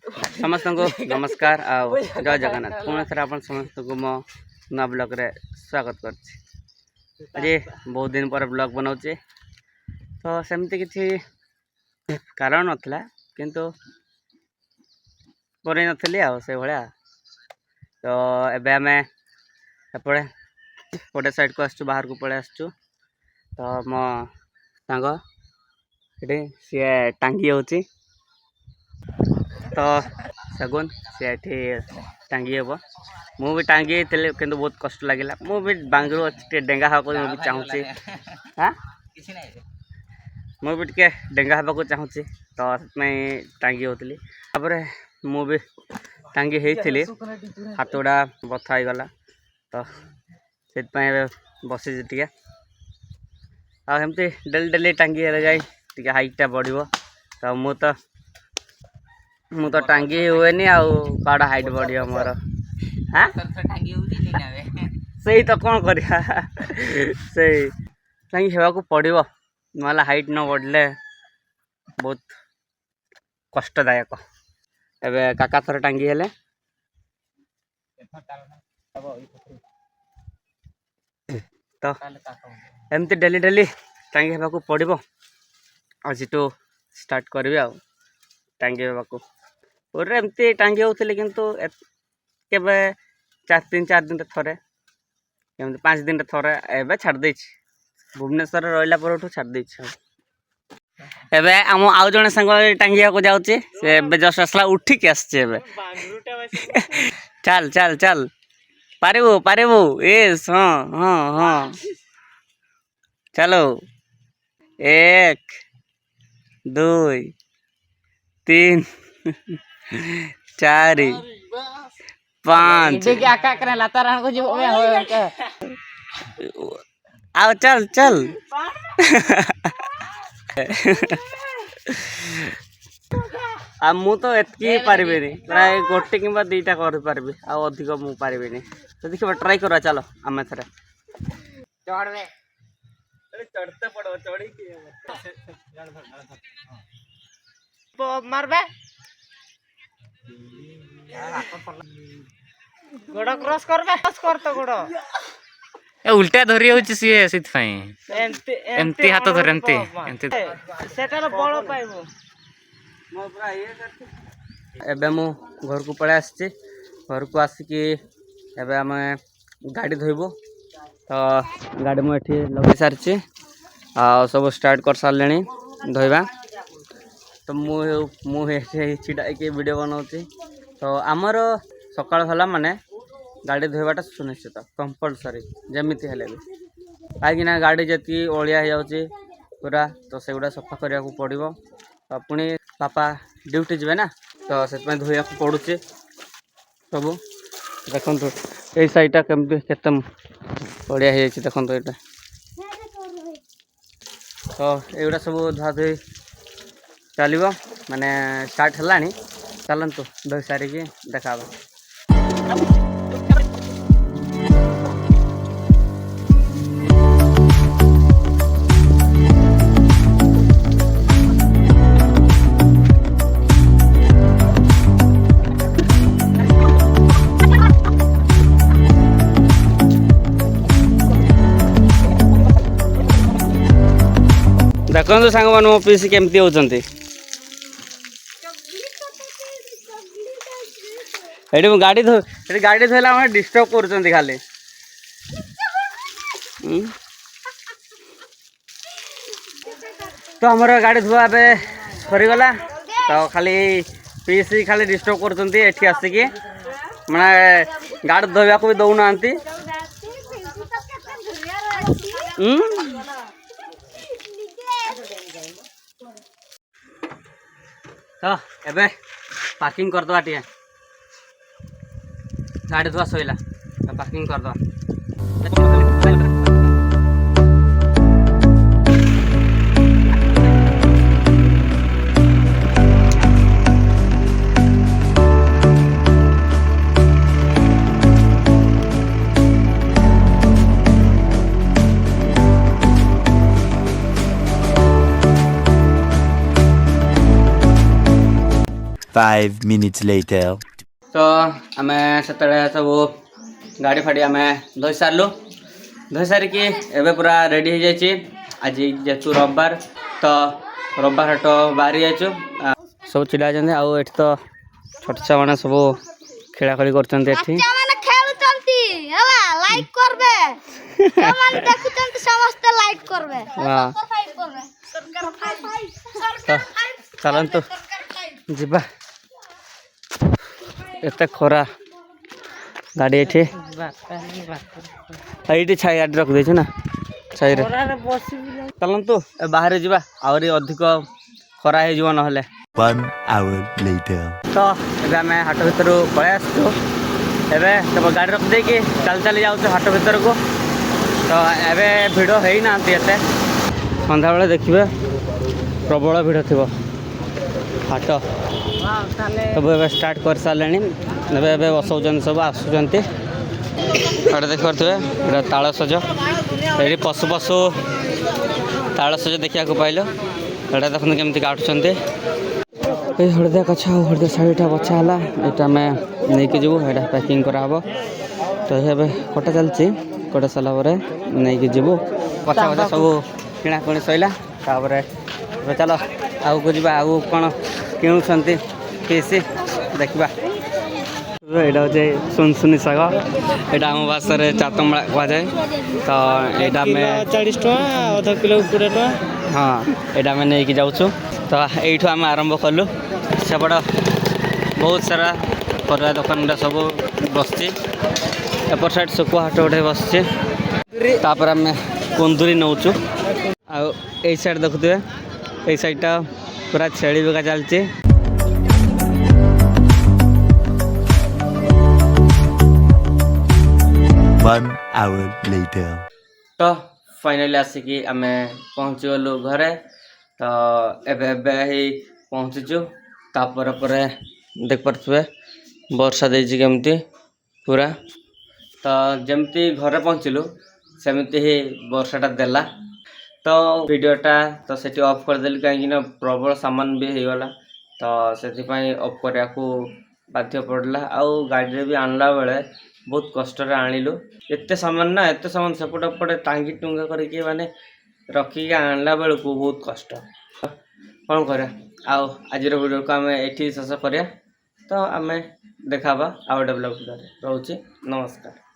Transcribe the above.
समस्त को नमस्कार आओ जय जगन्नाथ पुणी थे आप समस्त को मो नुआ ब्लॉग रे स्वागत कर बहुत दिन पर ब्लॉग बनाऊे तो सेमती किसी कारण नथिला किंतु कर नी से भाया तो एबे आम एपटे पटे साइड को आसचु बाहर को पड़े आसचु तो मो सांग ये सी टांगी होची तो सगुन सी टांगी हे मु भी टांगी थे कि बहुत कष्ट लगे मु भी बांगरू अच्छे डेंगा हाँ भी चाहूँगी हाँ मुझे टे डेंगा हाँ चाहूँगी तो टांगी होती तापर मु भी टांगी होती हाथ गुड़ा बथा हो गला तो से बसी टे आमती डेली डेली टांगी हेले जाए टे हाइटा बढ़ो तो मु तो टांगी हुए कड़ा हाइट बढ़िया मोर हाँ से तो कौन कर टांगी होगा पड़ो ना हाइट न बढ़ले बहुत कष्टदायक एबे काका थर टांगी हेले तो एमती डेली डेली टांगी होगा पड़ो आज स्टार्ट करी आ टांगी होगा पूरे एमती टांगी होती किंतु केबे 4 दिन थरे 5 दिन थरे एबे छाड़ दे भुवनेश्वर रहा पर छाड़ दे एबे आम आउ जने संग टांगिया को जाउचे से एबे जस्ट असला उठी के आछे एबे चल चल चल पारेबो यस हां हां हां चलो 1 2 3 4 5 देखिए आका करे लाता रहन को जो में हो आओ चल चल आ मु तो एतकी पारिबेनी प्राय गोटे किंबा दुईटा कर पारबी आ अधिक मु पारिबेनी तो देखिबा ट्राई करवा चलो आमे थरे चढ़वे अरे चढ़ते पड़ो चढ़ी की मारबे गोड़ क्रॉस करबे क्रॉस कर तो गोड़ ए उल्टा धरी होची सी सिथ फाई एमती हाथ धर एमती एमती सेटा बळ पाइबो मो पूरा ये करते एबे मु घर को पळे आछि घर को आसिकी एबे हम गाड़ी धोइबो तो गाड़ी मु एठी लगे सारछि आ सब स्टार्ट कर सारलेनी धोइबा तो मु छिड़ा के वीडियो बनाउछि तो आमर सकाळ होला माने गाड़ी धोइबाटा सुनिश्चित कंपलसरी जमीती हेले भी कहीं गाड़ी जी ओलिया हो जाऊँगी पूरा तो सेगुड़ा सफा करने को पड़ो तो पुणी पापा ड्यूटी जी ना तो से धोया पड़ू सब देखो ये साइडटा केमती केते ओलिया हो देखो ये तो युवा सब धुआ धुई चलो माने स्टार्ट है चलतु धोई सारिकी देखा देखो सांग मान मो पीसी केमती होती गाड़ी धोला डिस्टर्ब कर खाली तो हमार गाड़ी धुआ ए सरीगला तो खाली पीसी खाली डिस्टर्ब कर आसिकी मैंने गाड़ी धोवा को भी दौना तो एबे पार्किंग करदवा टे गाड़ी धुआ सैला तो पार्किंग करदवा 5 minutes later. तो आम से सब गाड़ी फाड़ी आम धोई सारू धोई सारिकी एवं पूरा रेडी हो जाइए। आज जेहतु रविवार तो रविवार हाट बाहरी जाइए सब चिड़ा आउ एठ तो छोट छुआ मैंने सब खेलाखोली कर चलतु जीवा एत खरा गाड़ी ये छाई गाड़ी रख देना छाई चलतु बाहर जावा आहरी अधिक खरा हो ना 1 hour later. तो ये आम हाट भर पलि आसु सब गाड़ी रख दे चल चली जाऊँ हाट भर को। तो एबे भिड़ होना एत सन्ध्या बेले देखिए प्रबल भिड़ थी हाट सब ए स्टार्ट कर सारे एवं बसौन सब आसुँच देखिए तालसज ये पशु पशु तालसज देखा पाइल एटा देखते केमती काटुंट ये हलदिया गछ हलदिया शाढ़ीटा बचा है यहाँ आम नहीं कि जीवु यहाँ पैकिंग कराब। तो ये कटा चलती कटा सारापर नहीं कि जीवु पचा पचा सब किणाकुणी सैला चल आग को जा आग कौन किणुंट किसी देखा। यहाँ हूँ सुनसुनी शाग यहाँ आम भाषा चातमड़ा कहुए। तो यहाँ 40 टका आधा किलो 20 टका। हाँ यहाँ आम नहीं जाऊँ। तो यू आम आरंभ कलु सेपट बहुत सारा परिया दुकान सब बसची एपट साइड सुकुआ हाट गोटे बसची तापर आम कुंदुरी नौचु आउ साइड देखुए ये साइडटा पूरा छेली बिका चलती। 1 hour later. तो फाइनाली आसिकी आम पहुँची गलु घरे। तो एबे ही पहुँचीचु तापर देख पारे वर्षा देजी केमती पूरा। तो जमती घरे पहुँचलु सेमती ही वर्षाटा देला। तो वीडियोटा तो सेठी ऑफ करदेली कहीं प्रबल सामान भी होगला। तो से ऑफ करने को बाध्य पड़ला। आउ गाड़ी भी आणला बेले बहुत कष्ट आणिलु एत सामान ना एत सामान सेपटे एपटे टांगी टुंगा करके माने रखिक आणला बेलू बहुत कष्ट कौन कर। आज वीडियो को आम ये शेष करिया। तो आम देखा आउ गोटे ब्लॉग रोचे नमस्कार।